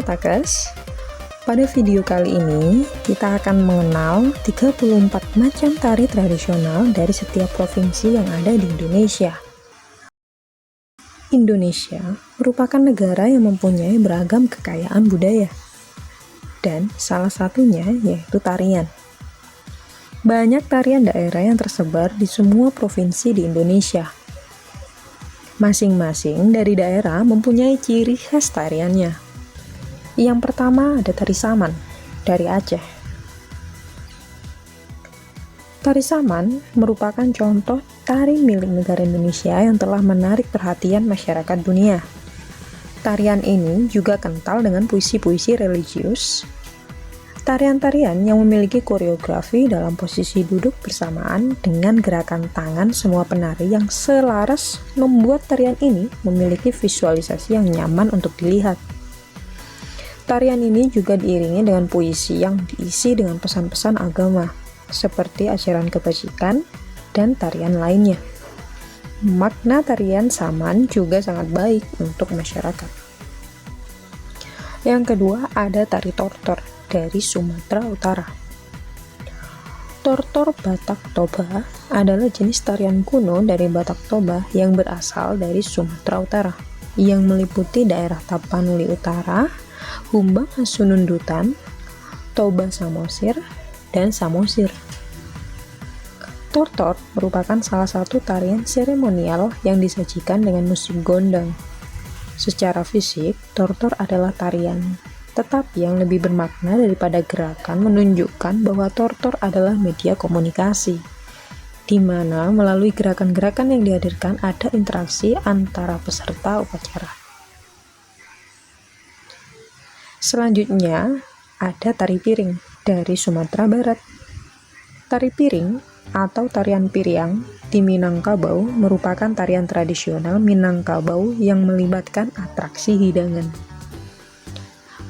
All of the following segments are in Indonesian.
Otakers, pada video kali ini kita akan mengenal 34 macam tari tradisional dari setiap provinsi yang ada di Indonesia. Indonesia merupakan negara yang mempunyai beragam kekayaan budaya, dan salah satunya yaitu tarian. Banyak tarian daerah yang tersebar di semua provinsi di Indonesia. Masing-masing dari daerah mempunyai ciri khas tariannya. Yang pertama ada tari Saman dari Aceh. Tari Saman merupakan contoh tari milik negara Indonesia yang telah menarik perhatian masyarakat dunia. Tarian ini juga kental dengan puisi-puisi religius. Tarian-tarian yang memiliki koreografi dalam posisi duduk bersamaan dengan gerakan tangan semua penari yang selaras membuat tarian ini memiliki visualisasi yang nyaman untuk dilihat. Tarian ini juga diiringi dengan puisi yang diisi dengan pesan-pesan agama, seperti ajaran kebajikan dan tarian lainnya. Makna tarian Saman juga sangat baik untuk masyarakat. Yang kedua ada tari Tortor dari Sumatera Utara. Tortor Batak Toba adalah jenis tarian kuno dari Batak Toba yang berasal dari Sumatera Utara, yang meliputi daerah Tapanuli Utara, Humbang Hasunundutan, Toba Samosir, dan Samosir. Tortor merupakan salah satu tarian seremonial yang disajikan dengan musik gondang. Secara fisik, tortor adalah tarian, tetapi yang lebih bermakna daripada gerakan menunjukkan bahwa tortor adalah media komunikasi, di mana melalui gerakan-gerakan yang dihadirkan ada interaksi antara peserta upacara. Selanjutnya, ada tari piring dari Sumatera Barat. Tari piring atau tarian piriang di Minangkabau merupakan tarian tradisional Minangkabau yang melibatkan atraksi hidangan.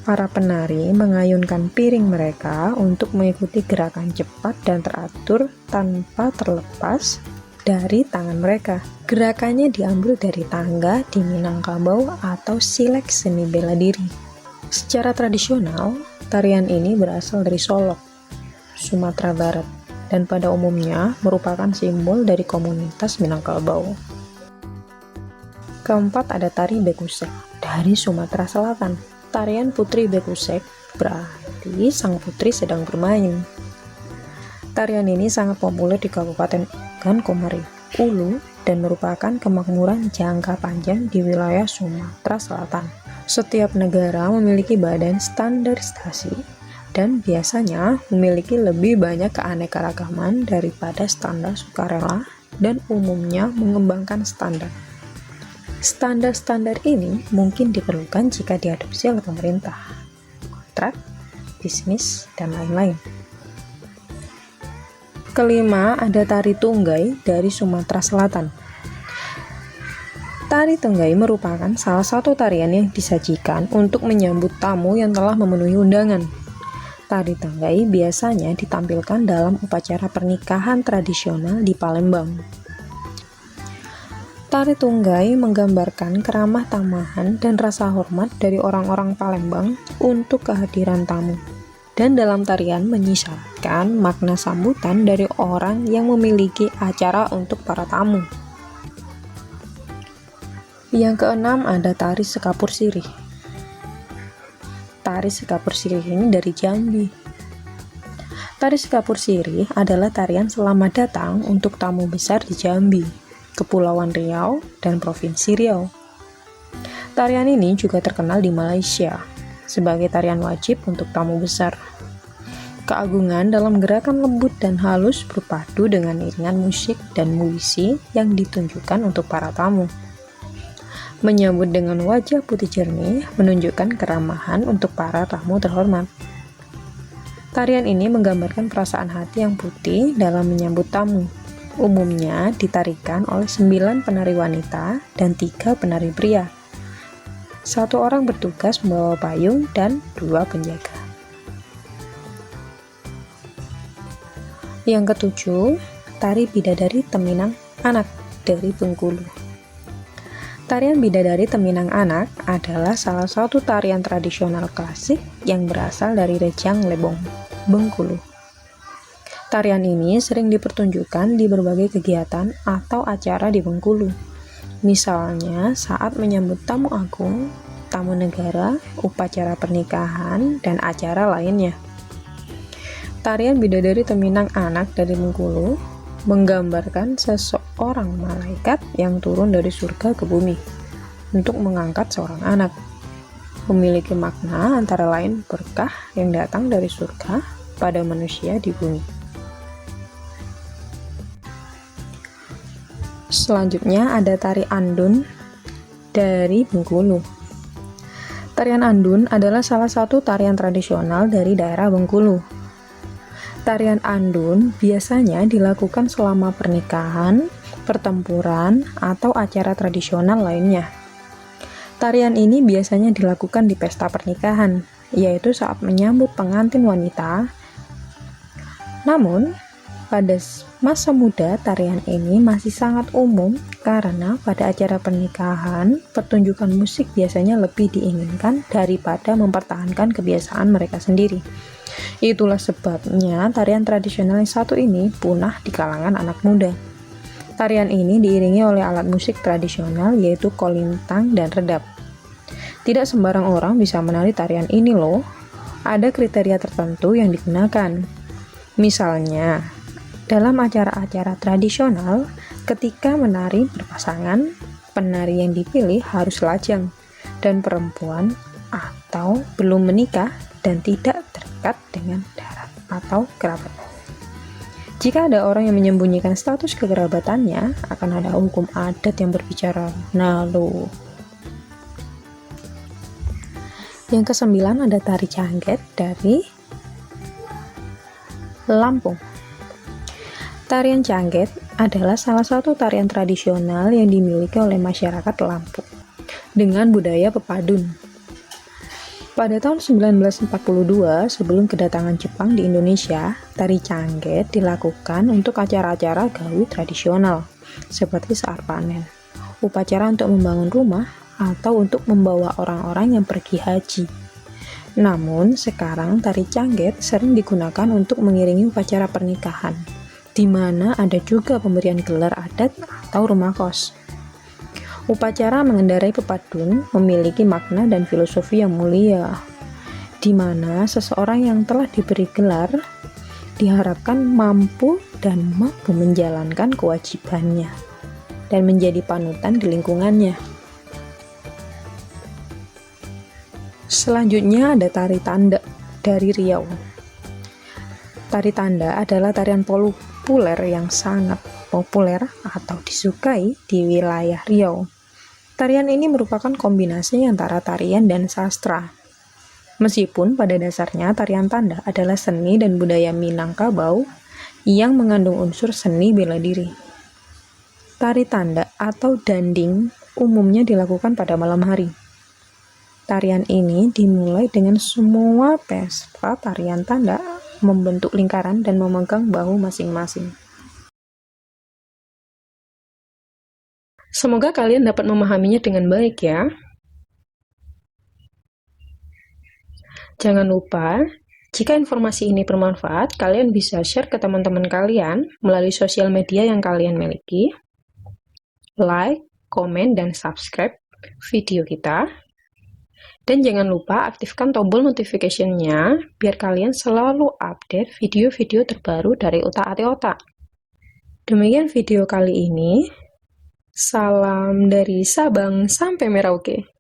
Para penari mengayunkan piring mereka untuk mengikuti gerakan cepat dan teratur tanpa terlepas dari tangan mereka. Gerakannya diambil dari tangga di Minangkabau atau silek seni bela diri. Secara tradisional, tarian ini berasal dari Solok, Sumatera Barat, dan pada umumnya merupakan simbol dari komunitas Minangkabau. Keempat ada tari Bekusek dari Sumatera Selatan. Tarian Putri Bekusek berarti sang putri sedang bermain. Tarian ini sangat populer di Kabupaten Komari, Ulu, dan merupakan kemakmuran jangka panjang di wilayah Sumatera Selatan. Setiap negara memiliki badan standarisasi dan biasanya memiliki lebih banyak keanekaragaman daripada standar sukarela dan umumnya mengembangkan standar. Standar-standar ini mungkin diperlukan jika diadopsi oleh pemerintah, kontrak, bisnis, dan lain-lain. Kelima, ada tari Tunggai dari Sumatera Selatan. Tari Tunggai merupakan salah satu tarian yang disajikan untuk menyambut tamu yang telah memenuhi undangan. Tari Tunggai biasanya ditampilkan dalam upacara pernikahan tradisional di Palembang. Tari Tunggai menggambarkan keramah tamahan dan rasa hormat dari orang-orang Palembang untuk kehadiran tamu. Dan dalam tarian menyisakan makna sambutan dari orang yang memiliki acara untuk para tamu. Yang keenam ada tari Sekapur Sirih. Tari Sekapur Sirih ini dari Jambi. Tari Sekapur Sirih adalah tarian selamat datang untuk tamu besar di Jambi, Kepulauan Riau, dan Provinsi Riau. Tarian ini juga terkenal di Malaysia sebagai tarian wajib untuk tamu besar. Keagungan dalam gerakan lembut dan halus berpadu dengan iringan musik dan puisi yang ditunjukkan untuk para tamu. Menyambut dengan wajah putih jernih menunjukkan keramahan untuk para tamu terhormat. Tarian ini menggambarkan perasaan hati yang putih dalam menyambut tamu. Umumnya ditarikan oleh 9 penari wanita dan 3 penari pria. 1 orang bertugas membawa payung dan 2 penjaga. Yang ketujuh, tari Bidadari Teminang Anak dari Bengkulu. Tarian Bidadari Teminang Anak adalah salah satu tarian tradisional klasik yang berasal dari Rejang Lebong, Bengkulu. Tarian ini sering dipertunjukkan di berbagai kegiatan atau acara di Bengkulu. Misalnya saat menyambut tamu agung, tamu negara, upacara pernikahan, dan acara lainnya. Tarian Bidadari Teminang Anak dari Bengkulu menggambarkan seseorang malaikat yang turun dari surga ke bumi untuk mengangkat seorang anak. Memiliki makna antara lain berkah yang datang dari surga pada manusia di bumi. Selanjutnya ada tari Andun dari Bengkulu. Tarian Andun adalah salah satu tarian tradisional dari daerah Bengkulu. Tarian Andun biasanya dilakukan selama pernikahan, pertempuran, atau acara tradisional lainnya. Tarian ini biasanya dilakukan di pesta pernikahan, yaitu saat menyambut pengantin wanita. Namun, pada masa muda tarian ini masih sangat umum karena pada acara pernikahan, pertunjukan musik biasanya lebih diinginkan daripada mempertahankan kebiasaan mereka sendiri. Itulah sebabnya tarian tradisional yang satu ini punah di kalangan anak muda. Tarian ini diiringi oleh alat musik tradisional yaitu kolintang dan redap. Tidak sembarang orang bisa menari tarian ini loh. Ada kriteria tertentu yang digunakan. Misalnya, dalam acara-acara tradisional, ketika menari berpasangan, penari yang dipilih harus lajang dan perempuan atau belum menikah dan tidak terikat dengan darah atau kerabat. Jika ada orang yang menyembunyikan status kekerabatannya, akan ada hukum adat yang berbicara. Nah lo. Yang kesembilan ada tari Cangget dari Lampung. Tarian Cangget adalah salah satu tarian tradisional yang dimiliki oleh masyarakat Lampung dengan budaya pepadun. Pada tahun 1942, sebelum kedatangan Jepang di Indonesia, tari Cangget dilakukan untuk acara-acara gawi tradisional, seperti saat panen, upacara untuk membangun rumah, atau untuk membawa orang-orang yang pergi haji. Namun, sekarang tari Cangget sering digunakan untuk mengiringi upacara pernikahan, di mana ada juga pemberian gelar adat atau rumah kos. Upacara mengendarai pepadun memiliki makna dan filosofi yang mulia, di mana seseorang yang telah diberi gelar diharapkan mampu menjalankan kewajibannya dan menjadi panutan di lingkungannya. Selanjutnya ada tari Tanda dari Riau. Tari Tanda adalah tarian populer yang sangat populer atau disukai di wilayah Riau. Tarian ini merupakan kombinasi antara tarian dan sastra. Meskipun pada dasarnya tarian Tanda adalah seni dan budaya Minangkabau yang mengandung unsur seni bela diri. Tari Tanda atau danding umumnya dilakukan pada malam hari. Tarian ini dimulai dengan semua peserta tarian Tanda membentuk lingkaran dan memegang bahu masing-masing. Semoga kalian dapat memahaminya dengan baik ya. Jangan lupa, jika informasi ini bermanfaat, kalian bisa share ke teman-teman kalian melalui sosial media yang kalian miliki. Like, komen, dan subscribe video kita. Dan jangan lupa aktifkan tombol notification-nya biar kalian selalu update video-video terbaru dari Otak Ati Otak. Demikian video kali ini. Salam dari Sabang sampai Merauke.